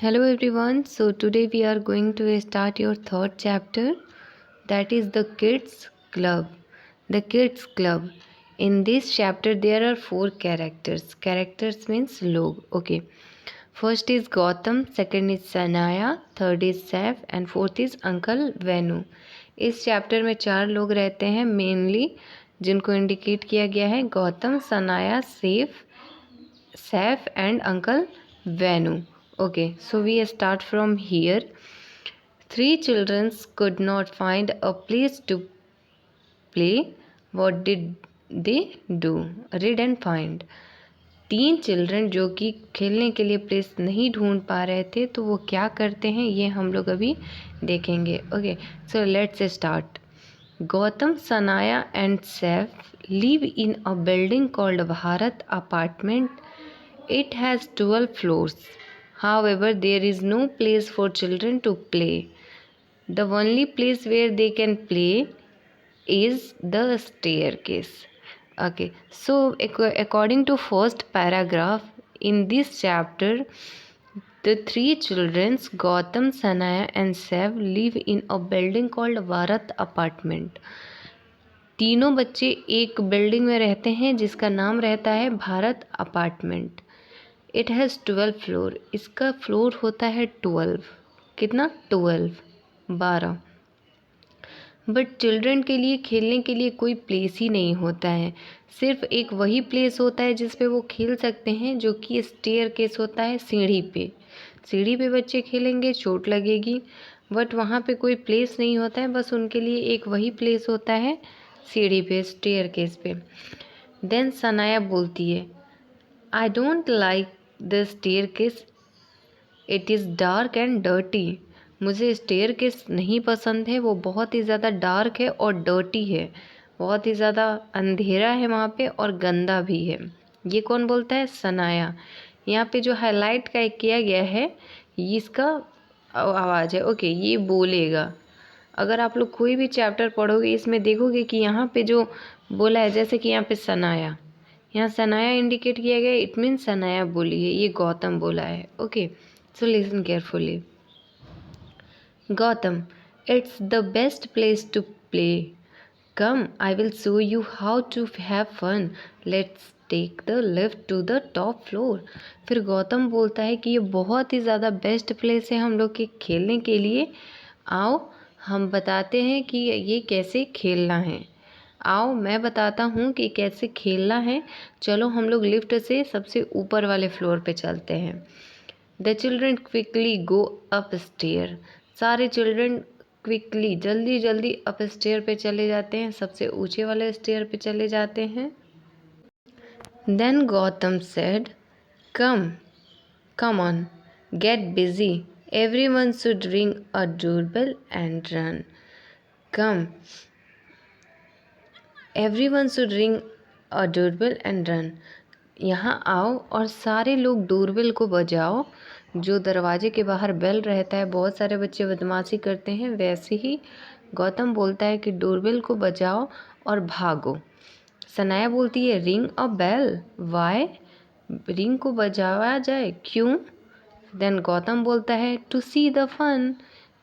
Hello everyone. So today we are going to start your third chapter, that is the Kids Club. The Kids Club. In this chapter there are four characters. Characters means log. Okay. First is Gautam, second is Sanaya, third is Saif and fourth is Uncle Venu. इस chapter में चार लोग रहते हैं mainly, जिनको indicate किया गया है Gautam, Sanaya, Saif and uncle Venu. Okay, so we start from here. Three children could not find a place to play. What did they do? Read and find. तीन चिल्ड्रन जो कि खेलने के लिए प्लेस नहीं ढूंढ पा रहे थे, तो वो क्या करते हैं ये हम लोग अभी देखेंगे. Okay, so let's start. Gautam, Sanaya and Saif live in a building called Bharat Apartment. It has 12 floors. However, there is no place for children to play. The only place where they can play is the staircase. Okay, so according to first paragraph in this chapter, the three children, Gautam, Sanaya and Saif, live in a building called Bharat Apartment. तीनों बच्चे एक building में रहते हैं जिसका नाम रहता है Bharat apartment. It has 12 floor. इसका फ्लोर होता है 12. कितना? 12. बट चिल्ड्रन के लिए खेलने के लिए कोई प्लेस ही नहीं होता है. सिर्फ एक वही प्लेस होता है जिस पे वो खेल सकते हैं, जो कि स्टेयर केस होता है. सीढ़ी पे बच्चे खेलेंगे, चोट लगेगी. बट वहाँ पे कोई प्लेस नहीं होता है, बस उनके लिए एक वही प्लेस होता है, सीढ़ी पे, स्टेयर केस पे. देन सनाया बोलती है, I don't like the staircase, it is dark and dirty. मुझे स्टेयरकेस नहीं पसंद है, वो बहुत ही ज़्यादा डार्क है और डर्टी है. बहुत ही ज़्यादा अंधेरा है वहाँ पे और गंदा भी है. ये कौन बोलता है? सनाया. यहाँ पे जो हाईलाइट का किया गया है ये इसका आवाज़ है. ओके, ये बोलेगा. अगर आप लोग कोई भी चैप्टर पढ़ोगे इसमें देखोगे कि यहाँ पे जो बोला है, जैसे कि यहाँ पे सनाया, यहाँ सनाया इंडिकेट किया गया, इट मीन्स सनाया बोली है, ये गौतम बोला है. Okay, so listen carefully. Gautam, it's the best place to play. Come, I will show you how to have fun. Let's take the lift to the top floor. फिर गौतम बोलता है कि ये बहुत ही ज़्यादा बेस्ट प्लेस है हम लोग के खेलने के लिए. आओ हम बताते हैं कि ये कैसे खेलना है. आओ मैं बताता हूँ कि कैसे खेलना है. चलो हम लोग लिफ्ट से सबसे ऊपर वाले फ्लोर पे चलते हैं. The children quickly go up stair. सारे चिल्ड्रन क्विकली, जल्दी जल्दी अप स्टेयर पे चले जाते हैं, सबसे ऊंचे वाले स्टेयर पे चले जाते हैं. Then Gautam said, come on, get busy. Everyone should ring a doorbell and run. Come, everyone should ring a doorbell and run. यहाँ आओ और सारे लोग डोरबेल को बजाओ. जो दरवाजे के बाहर बेल रहता है, बहुत सारे बच्चे बदमाशी करते हैं, वैसे ही गौतम बोलता है कि डोरबेल को बजाओ और भागो. सनाया बोलती है, ring a bell, why? Ring को बजाया जाए, क्यों? देन गौतम बोलता है, to see the fun.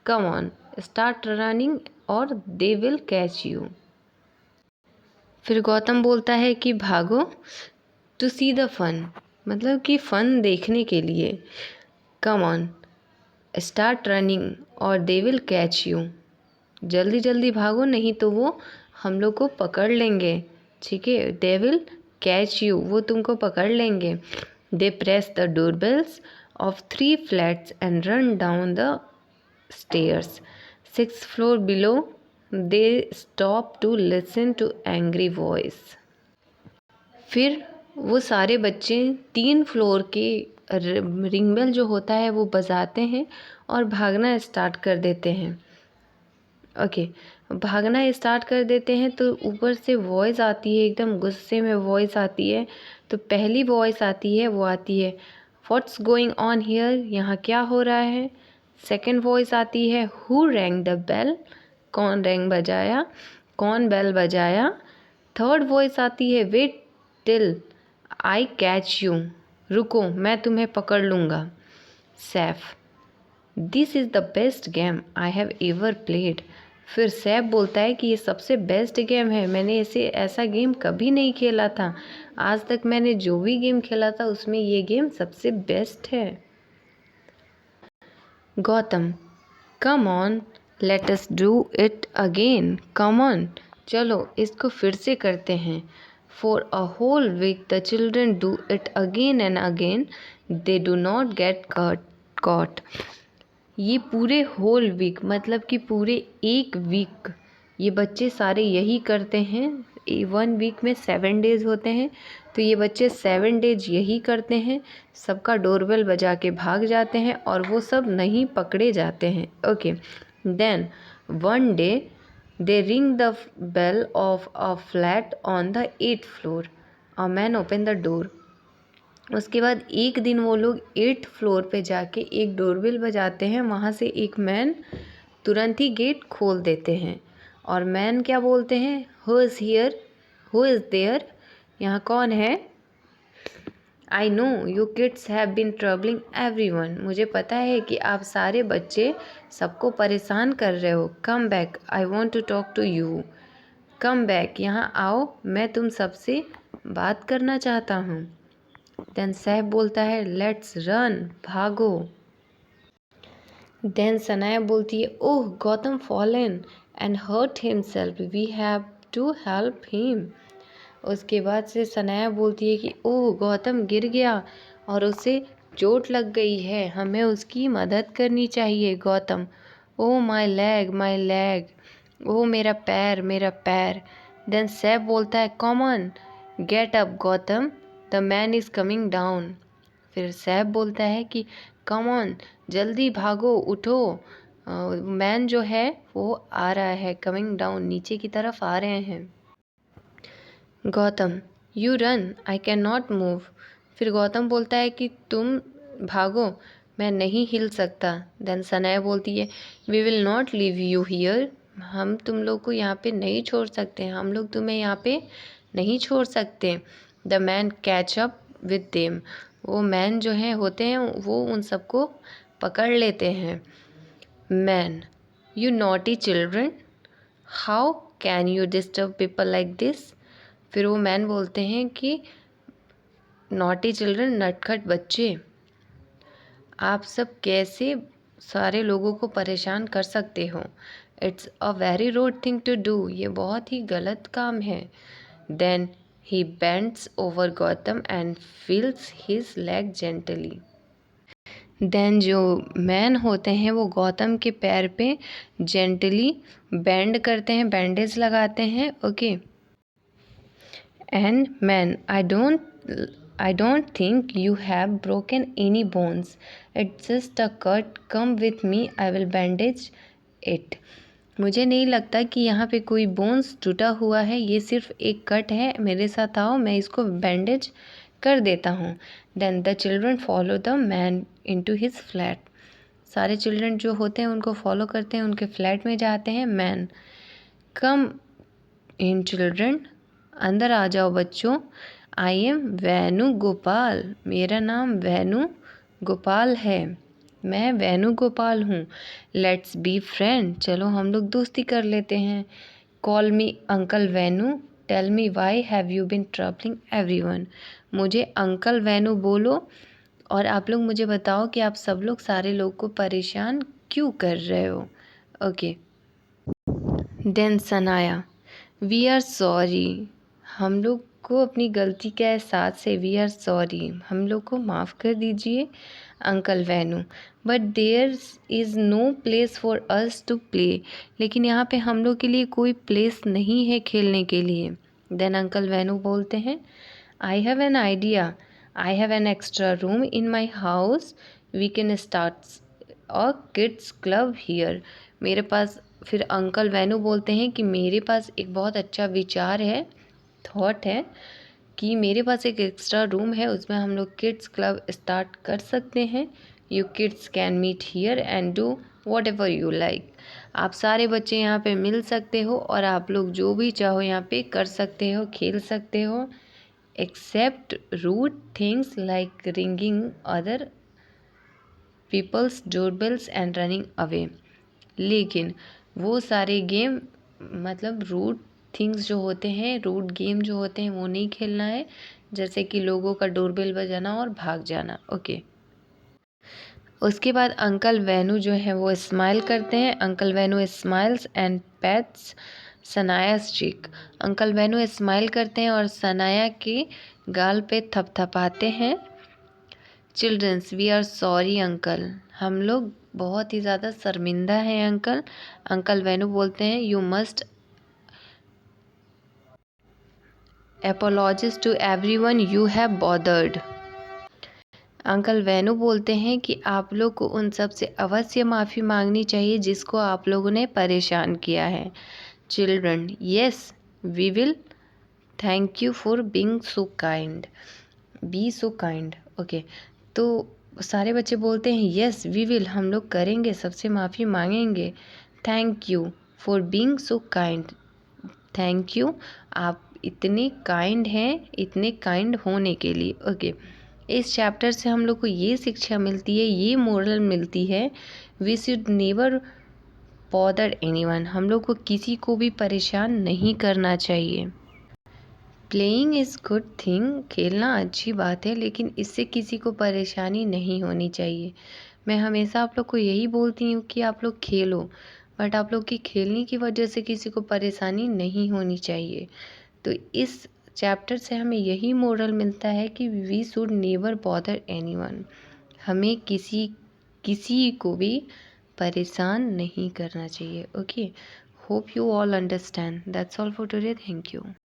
Come on, start running और दे विल कैच यू. फिर गौतम बोलता है कि भागो, टू सी द फन, मतलब कि फ़न देखने के लिए. कम ऑन, स्टार्ट रनिंग और दे विल कैच यू. जल्दी जल्दी भागो, नहीं तो वो हम लोग को पकड़ लेंगे. ठीक है, दे विल कैच यू, वो तुमको पकड़ लेंगे. They press the doorbells of 3 flats and run down the stairs. 6th floor below they stop to listen to angry voice. फिर वो सारे बच्चे 3 फ्लोर के रिंग बेल जो होता है वो बजाते हैं और भागना स्टार्ट कर देते हैं. ओके, भागना स्टार्ट कर देते हैं तो ऊपर से वॉइस आती है, एकदम गुस्से में वॉइस आती है. तो पहली वॉइस आती है, वो आती है, व्हाट्स गोइंग ऑन हियर, यहाँ क्या हो रहा है. सेकेंड वॉइस आती है, हु रैंग द बेल, कौन रैंग बजाया, कौन बेल बजाया. थर्ड वॉइस आती है, wait till I catch you, रुको मैं तुम्हें पकड़ लूँगा. Saif, this is the best game I have ever played. फिर सैब बोलता है कि ये सबसे बेस्ट गेम है, मैंने ऐसा गेम कभी नहीं खेला था। आज तक मैंने जो भी गेम खेला था उसमें ये गेम सबसे बेस्ट है। Gautam, come on let us do it again, come on, चलो इसको फिर से करते हैं। For a whole week the children do it again and again, they do not get caught. ये पूरे होल वीक मतलब कि पूरे एक वीक ये बच्चे सारे यही करते हैं। 1 वीक में 7 डेज होते हैं, तो ये बच्चे 7 डेज यही करते हैं। सबका डोरबेल बजा के भाग जाते हैं और वो सब नहीं पकड़े जाते हैं। Okay, then one day they ring the bell of a flat on the 8th floor, a man open the door. उसके बाद एक दिन वो लोग 8th फ्लोर पे जाके एक डोरबेल बजाते हैं, वहाँ से एक मैन तुरंत ही गेट खोल देते हैं। और मैन क्या बोलते हैं, who is here, who is there, यहाँ कौन है। I know you kids have been troubling everyone, मुझे पता है कि आप सारे बच्चे सबको परेशान कर रहे हो। Come back, I want to talk to you, come back, यहाँ आओ, मैं तुम सबसे बात करना चाहता हूँ। देन सैफ बोलता है लेट्स रन, भागो। देन सनाया बोलती है oh Gautam fallen and hurt himself, we have to help him. उसके बाद से सनाया बोलती है कि ओह गौतम गिर गया और उसे चोट लग गई है, हमें उसकी मदद करनी चाहिए। गौतम, ओह माई लेग, माई लेग, ओह मेरा पैर, मेरा पैर। देन सैफ बोलता है common get up Gautam, the man is coming down. फिर सैफ बोलता है कि कम ऑन, जल्दी भागो, उठो, मैन जो है वो आ रहा है, कमिंग डाउन, नीचे की तरफ आ रहे हैं। Gautam, you run, I can not move. फिर गौतम बोलता है कि तुम भागो, मैं नहीं हिल सकता। देन सनाया बोलती है we will not leave you here, हम तुम लोग को यहाँ पे नहीं छोड़ सकते, हम लोग तुम्हें यहाँ पे नहीं छोड़ सकते। The man catch up with them, वो मैन जो हैं होते हैं वो उन सबको पकड़ लेते हैं। Man, you naughty children, how can you disturb people like this. फिर वो मैन बोलते हैं कि नॉटी चिल्ड्रन, नटखट बच्चे, आप सब कैसे सारे लोगों को परेशान कर सकते हो। It's a very rude thing to do, ये बहुत ही गलत काम है। Then he bends over Gautam and feels his leg gently. Then जो मैन होते हैं वो गौतम के पैर पे जेंटली बेंड करते हैं, बैंडेज लगाते हैं। Okay, and man, I don't think you have broken any bones. It's just a cut. Come with me, I will bandage it. मुझे नहीं लगता कि यहाँ पे कोई बोन्स टूटा हुआ है, ये सिर्फ एक कट है, मेरे साथ आओ, मैं इसको बैंडेज कर देता हूँ। Then the children follow the man into his flat, सारे चिल्ड्रन जो होते हैं उनको फॉलो करते हैं, उनके फ्लैट में जाते हैं। मैन, कम इन चिल्ड्रन, अंदर आ जाओ बच्चों। आई एम वेणु गोपाल, मेरा नाम वेणु गोपाल है, मैं वेणु गोपाल हूँ। लेट्स बी फ्रेंड, चलो हम लोग दोस्ती कर लेते हैं। Call me uncle Venu, tell me why have you been troubling everyone, मुझे अंकल वेणु बोलो और आप लोग मुझे बताओ कि आप सब लोग सारे लोग को परेशान क्यों कर रहे हो। Okay, then Sanaya, we are sorry, हम लोग को अपनी गलती के एहसास है, वी आर सॉरी, हम लोग को माफ़ कर दीजिए uncle Venu. But there is no place for us to play, लेकिन यहाँ पे हम लोग के लिए कोई प्लेस नहीं है खेलने के लिए। देन अंकल वेणु बोलते हैं I have an idea, I have an extra room in my house, we can start a kids club here. मेरे पास, फिर अंकल वेणु बोलते हैं कि मेरे पास एक बहुत अच्छा विचार है, थॉट है कि मेरे पास एक एक्स्ट्रा रूम है, उसमें हम लोग किड्स क्लब स्टार्ट कर सकते हैं। You kids can meet here and do whatever you like, आप सारे बच्चे यहाँ पे मिल सकते हो और आप लोग जो भी चाहो यहाँ पे कर सकते हो, खेल सकते हो, except rude things like ringing other peoples doorbells and running away. लेकिन वो सारे गेम मतलब रूड थिंग्स जो होते हैं, रूड गेम जो होते हैं वो नहीं खेलना है, जैसे कि लोगों का डोरबेल बजाना और भाग जाना। ओके। उसके बाद अंकल वेनू जो है वो स्माइल करते हैं। Uncle Venu smiles and pats सनाया's cheek। अंकल वेनू स्माइल करते हैं और सनाया के गाल पे थपथपाते हैं। Childrens we are sorry uncle. हम लोग बहुत ही ज़्यादा शर्मिंदा हैं अंकल। अंकल वेनू बोलते हैं you must apologize to everyone you have bothered। Uncle Venu बोलते हैं कि आप लोग को उन सब से अवश्य माफ़ी मांगनी चाहिए जिसको आप लोगों ने परेशान किया है। Children yes we will, thank you for being so kind, be so kind. Okay, तो सारे बच्चे बोलते हैं यस वी विल, हम लोग करेंगे, सबसे माफ़ी मांगेंगे। Thank you for being so kind, thank you आप इतने काइंड हैं, इतने काइंड होने के लिए। ओके, इस चैप्टर से हम लोग को ये शिक्षा मिलती है, ये मोरल मिलती है, we should never bother anyone. हम लोग को किसी को भी परेशान नहीं करना चाहिए। प्लेइंग इज़ गुड थिंग, खेलना अच्छी बात है, लेकिन इससे किसी को परेशानी नहीं होनी चाहिए। मैं हमेशा आप लोग को यही बोलती हूँ कि आप लोग खेलो, बट आप लोग की खेलने की वजह से किसी को परेशानी नहीं होनी चाहिए। तो इस चैप्टर से हमें यही मोरल मिलता है कि we should never bother anyone. हमें किसी को भी परेशान नहीं करना चाहिए। Okay, hope you all understand. That's all for today. Thank you.